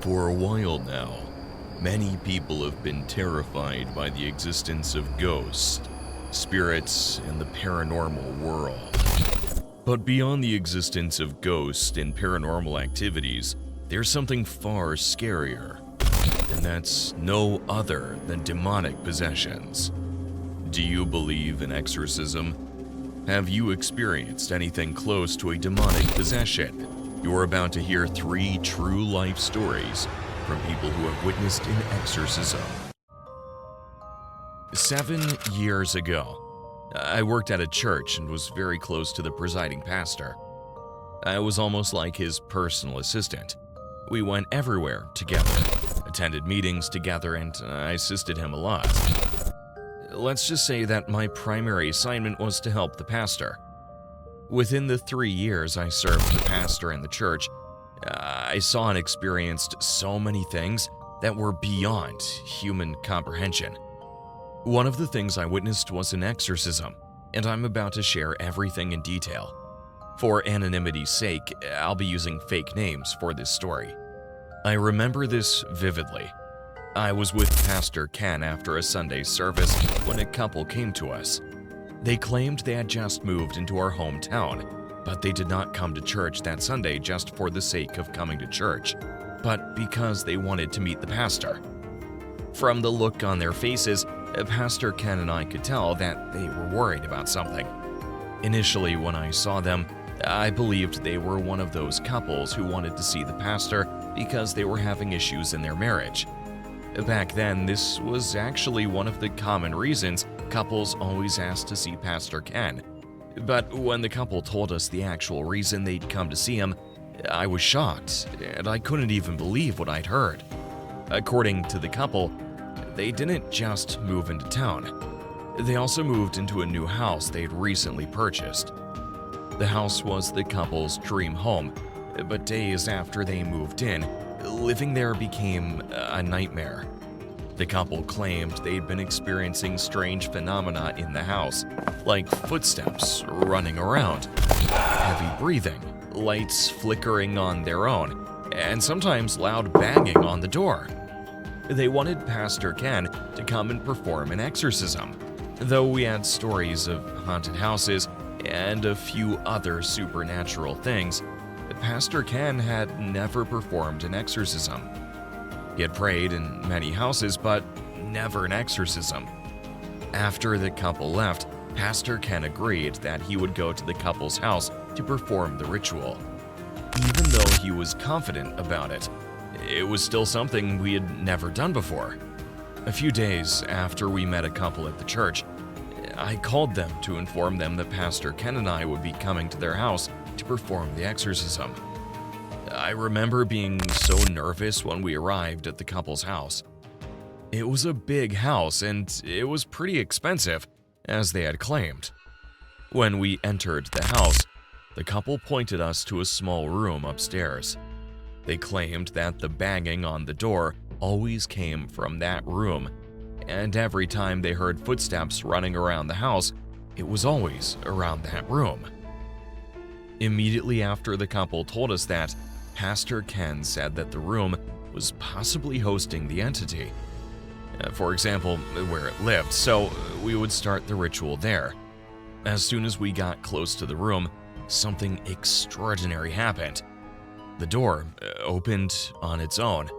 For a while now, many people have been terrified by the existence of ghosts, spirits, and the paranormal world. But beyond the existence of ghosts and paranormal activities, there's something far scarier, and that's no other than demonic possessions. Do you believe in exorcism? Have you experienced anything close to a demonic possession? You're about to hear 3 true life stories from people who have witnessed an exorcism. 7 years ago, I worked at a church and was very close to the presiding pastor. I was almost like his personal assistant. We went everywhere together, attended meetings together, and I assisted him a lot. Let's just say that my primary assignment was to help the pastor. Within the 3 years I served the pastor and the church, I saw and experienced so many things that were beyond human comprehension. One of the things I witnessed was an exorcism, and I'm about to share everything in detail. For anonymity's sake, I'll be using fake names for this story. I remember this vividly. I was with Pastor Ken after a Sunday service when a couple came to us. They claimed they had just moved into our hometown, but they did not come to church that Sunday just for the sake of coming to church, but because they wanted to meet the pastor. From the look on their faces, Pastor Ken and I could tell that they were worried about something. Initially, when I saw them, I believed they were one of those couples who wanted to see the pastor because they were having issues in their marriage. Back then, this was actually one of the common reasons couples always asked to see Pastor Ken. But when the couple told us the actual reason they'd come to see him, I was shocked, and I couldn't even believe what I'd heard. According to the couple, they didn't just move into town. They also moved into a new house they'd recently purchased. The house was the couple's dream home, but days after they moved in, living there became a nightmare. The couple claimed they'd been experiencing strange phenomena in the house, like footsteps running around, heavy breathing, lights flickering on their own, and sometimes loud banging on the door. They wanted Pastor Ken to come and perform an exorcism. Though we had stories of haunted houses and a few other supernatural things, Pastor Ken had never performed an exorcism. He had prayed in many houses, but never an exorcism. After the couple left, Pastor Ken agreed that he would go to the couple's house to perform the ritual. Even though he was confident about it, it was still something we had never done before. A few days after we met a couple at the church, I called them to inform them that Pastor Ken and I would be coming to their house to perform the exorcism. I remember being so nervous when we arrived at the couple's house. It was a big house and it was pretty expensive, as they had claimed. When we entered the house, the couple pointed us to a small room upstairs. They claimed that the banging on the door always came from that room, and every time they heard footsteps running around the house, it was always around that room. Immediately after the couple told us that, Pastor Ken said that the room was possibly hosting the entity. For example, where it lived, so we would start the ritual there. As soon as we got close to the room, something extraordinary happened. The door opened on its own.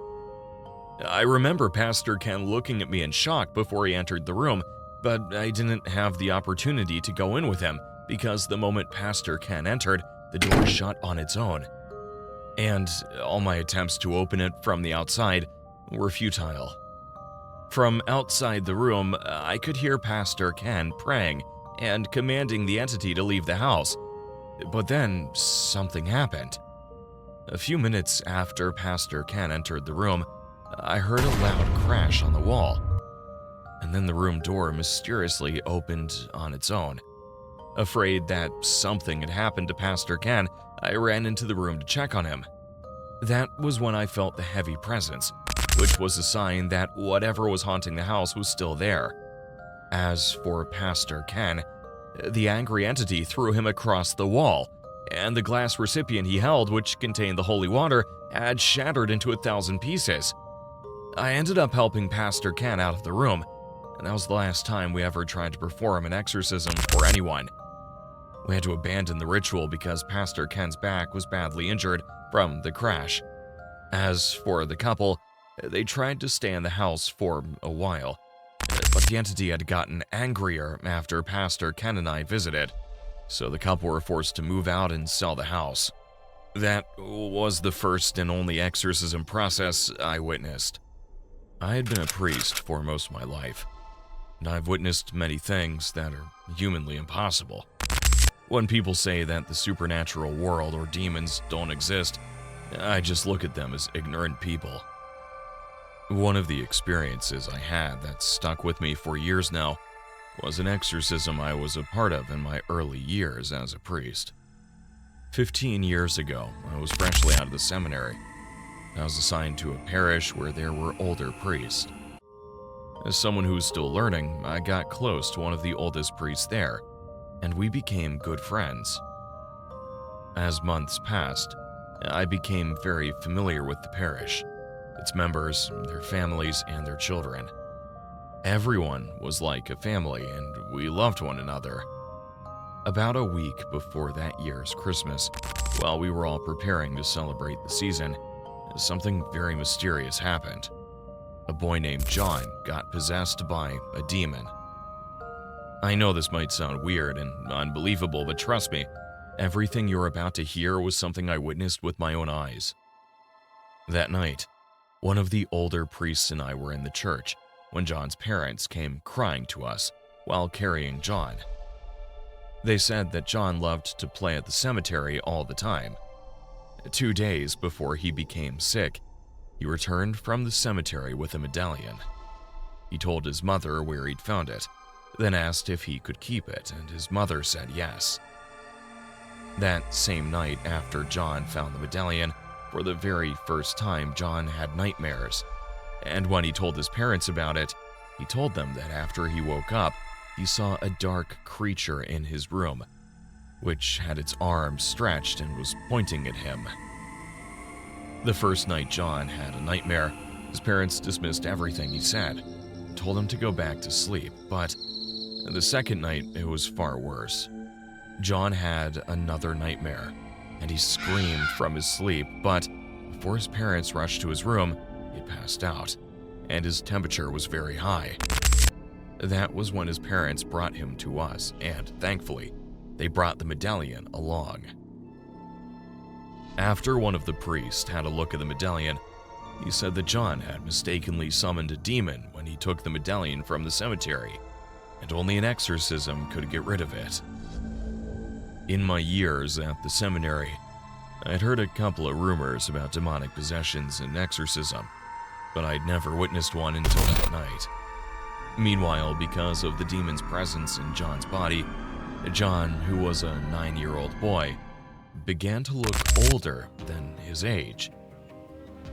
I remember Pastor Ken looking at me in shock before he entered the room, but I didn't have the opportunity to go in with him because the moment Pastor Ken entered, the door shut on its own. And all my attempts to open it from the outside were futile. From outside the room, I could hear Pastor Ken praying and commanding the entity to leave the house. But then something happened. A few minutes after Pastor Ken entered the room, I heard a loud crash on the wall, and then the room door mysteriously opened on its own. Afraid that something had happened to Pastor Ken, I ran into the room to check on him. That was when I felt the heavy presence, which was a sign that whatever was haunting the house was still there. As for Pastor Ken, the angry entity threw him across the wall, and the glass recipient he held, which contained the holy water, had shattered into 1,000 pieces. I ended up helping Pastor Ken out of the room, and that was the last time we ever tried to perform an exorcism for anyone. We had to abandon the ritual because Pastor Ken's back was badly injured from the crash. As for the couple, they tried to stay in the house for a while, but the entity had gotten angrier after Pastor Ken and I visited, so the couple were forced to move out and sell the house. That was the first and only exorcism process I witnessed. I had been a priest for most of my life, and I've witnessed many things that are humanly impossible. When people say that the supernatural world or demons don't exist, I just look at them as ignorant people. One of the experiences I had that stuck with me for years now was an exorcism I was a part of in my early years as a priest. 15 years ago, I was freshly out of the seminary. I was assigned to a parish where there were older priests. As someone who was still learning, I got close to one of the oldest priests there, and we became good friends. As months passed, I became very familiar with the parish, its members, their families, and their children. Everyone was like a family, and we loved one another. About a week before that year's Christmas, while we were all preparing to celebrate the season, something very mysterious happened. A boy named John got possessed by a demon. I know this might sound weird and unbelievable, but trust me, everything you're about to hear was something I witnessed with my own eyes. That night, one of the older priests and I were in the church when John's parents came crying to us while carrying John. They said that John loved to play at the cemetery all the time. 2 days before he became sick, he returned from the cemetery with a medallion. He told his mother where he'd found it, then asked if he could keep it, and his mother said yes. That same night after John found the medallion, for the very first time John had nightmares, and when he told his parents about it, he told them that after he woke up, he saw a dark creature in his room, which had its arms stretched and was pointing at him. The first night John had a nightmare, his parents dismissed everything he said, told him to go back to sleep, but the second night it was far worse. John had another nightmare, and he screamed from his sleep, but before his parents rushed to his room, he had passed out, and his temperature was very high. That was when his parents brought him to us, and thankfully, they brought the medallion along. After one of the priests had a look at the medallion, he said that John had mistakenly summoned a demon when he took the medallion from the cemetery, and only an exorcism could get rid of it. In my years at the seminary, I'd heard a couple of rumors about demonic possessions and exorcism, but I'd never witnessed one until that night. Meanwhile, because of the demon's presence in John's body, John, who was a 9-year-old boy, began to look older than his age.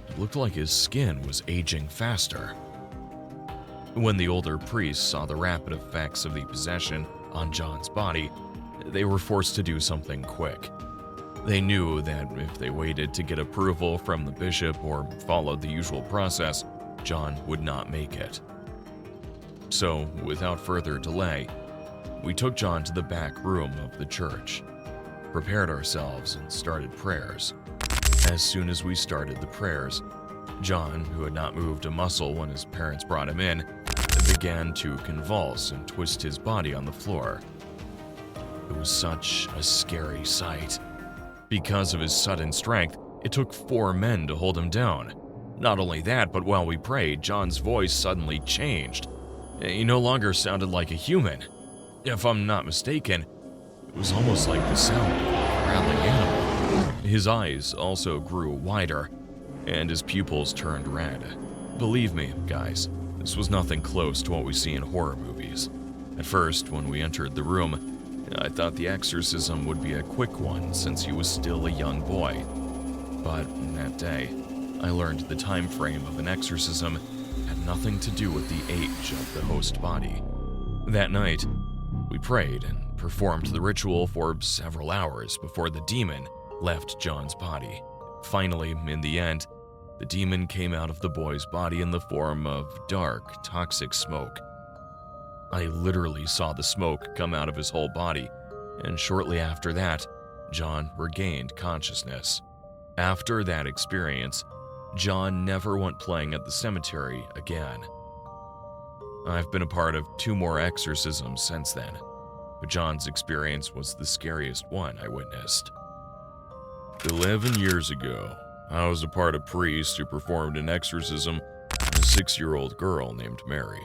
It looked like his skin was aging faster. When the older priests saw the rapid effects of the possession on John's body, they were forced to do something quick. They knew that if they waited to get approval from the bishop or followed the usual process, John would not make it. So, without further delay, we took John to the back room of the church, prepared ourselves, and started prayers. As soon as we started the prayers, John, who had not moved a muscle when his parents brought him in, began to convulse and twist his body on the floor. It was such a scary sight. Because of his sudden strength, it took 4 men to hold him down. Not only that, but while we prayed, John's voice suddenly changed. He no longer sounded like a human. If I'm not mistaken, it was almost like the sound of a growling animal. His eyes also grew wider, and his pupils turned red. Believe me, guys, this was nothing close to what we see in horror movies. At first, when we entered the room, I thought the exorcism would be a quick one since he was still a young boy. But that day, I learned the time frame of an exorcism had nothing to do with the age of the host body. That night, we prayed and performed the ritual for several hours before the demon left John's body. Finally, in the end, the demon came out of the boy's body in the form of dark, toxic smoke. I literally saw the smoke come out of his whole body, and shortly after that, John regained consciousness. After that experience, John never went playing at the cemetery again. I've been a part of 2 more exorcisms since then, but John's experience was the scariest one I witnessed. 11 years ago, I was a part of priests who performed an exorcism on a 6-year-old girl named Mary.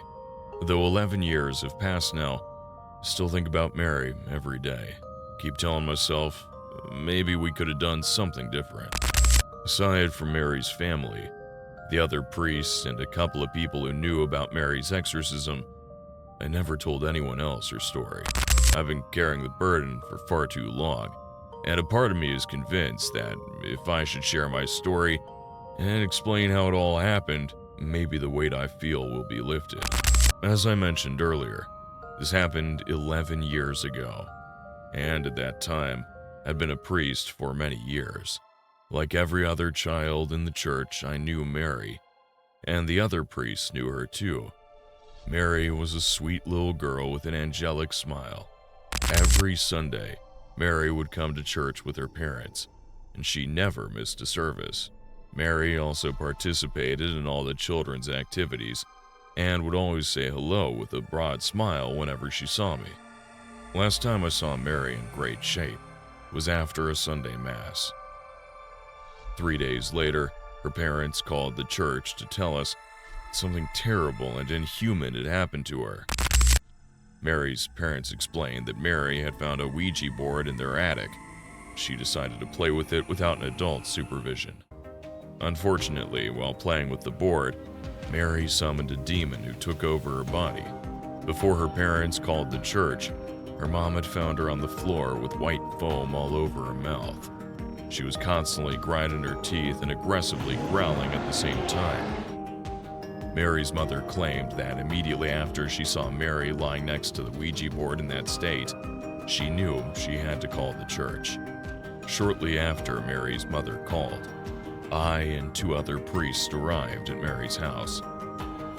Though 11 years have passed now, I still think about Mary every day. Keep telling myself, maybe we could have done something different. Aside from Mary's family, the other priests, and a couple of people who knew about Mary's exorcism, I never told anyone else her story. I've been carrying the burden for far too long, and a part of me is convinced that if I should share my story and explain how it all happened, maybe the weight I feel will be lifted. As I mentioned earlier, this happened 11 years ago, and at that time, I'd been a priest for many years. Like every other child in the church, I knew Mary, and the other priests knew her too. Mary was a sweet little girl with an angelic smile. Every Sunday, Mary would come to church with her parents, and she never missed a service. Mary also participated in all the children's activities and would always say hello with a broad smile whenever she saw me. Last time I saw Mary in great shape was after a Sunday Mass. 3 days later, her parents called the church to tell us something terrible and inhuman had happened to her. Mary's parents explained that Mary had found a Ouija board in their attic. She decided to play with it without an adult's supervision. Unfortunately, while playing with the board, Mary summoned a demon who took over her body. Before her parents called the church, her mom had found her on the floor with white foam all over her mouth. She was constantly grinding her teeth and aggressively growling at the same time. Mary's mother claimed that immediately after she saw Mary lying next to the Ouija board in that state, she knew she had to call the church. Shortly after Mary's mother called, I and 2 other priests arrived at Mary's house.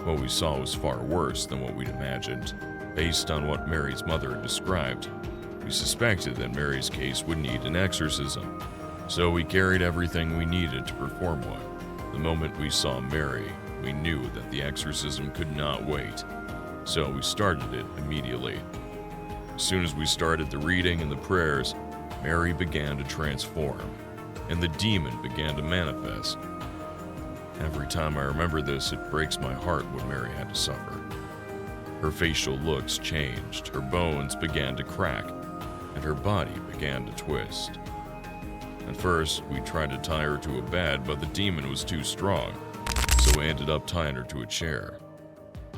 What we saw was far worse than what we'd imagined. Based on what Mary's mother described, we suspected that Mary's case would need an exorcism, so we carried everything we needed to perform one. The moment we saw Mary, we knew that the exorcism could not wait, so we started it immediately. As soon as we started the reading and the prayers, Mary began to transform, and the demon began to manifest. Every time I remember this, it breaks my heart what Mary had to suffer. Her facial looks changed, her bones began to crack, and her body began to twist. At first, we tried to tie her to a bed, but the demon was too strong, so we ended up tying her to a chair.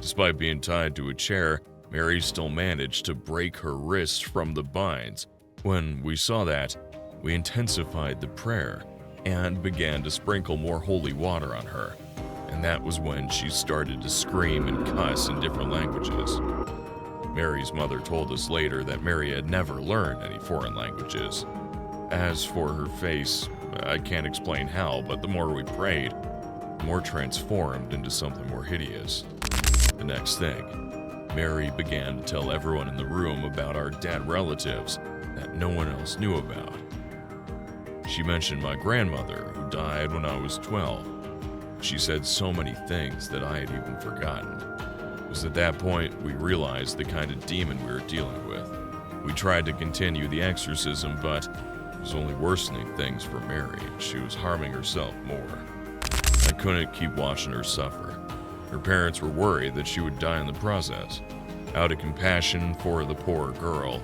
Despite being tied to a chair, Mary still managed to break her wrists from the binds. When we saw that, we intensified the prayer and began to sprinkle more holy water on her, and that was when she started to scream and cuss in different languages. Mary's mother told us later that Mary had never learned any foreign languages. As for her face, I can't explain how, but the more we prayed, the more transformed into something more hideous. The next thing, Mary began to tell everyone in the room about our dead relatives that no one else knew about. She mentioned my grandmother, who died when I was 12. She said so many things that I had even forgotten. It was at that point we realized the kind of demon we were dealing with. We tried to continue the exorcism, but it was only worsening things for Mary, and she was harming herself more. I couldn't keep watching her suffer. Her parents were worried that she would die in the process. Out of compassion for the poor girl,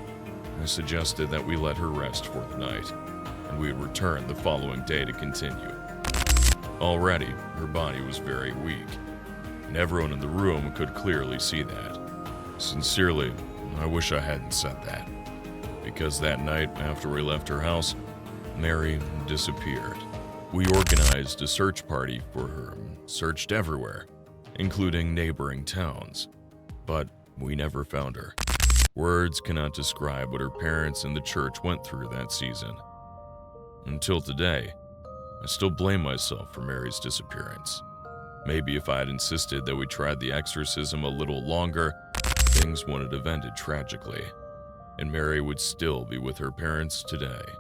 I suggested that we let her rest for the night, and we would return the following day to continue. Already, her body was very weak, and everyone in the room could clearly see that. Sincerely, I wish I hadn't said that, because that night after we left her house, Mary disappeared. We organized a search party for her, searched everywhere, including neighboring towns, but we never found her. Words cannot describe what her parents and the church went through that season. Until today, I still blame myself for Mary's disappearance. Maybe if I had insisted that we tried the exorcism a little longer, things wouldn't have ended tragically, and Mary would still be with her parents today.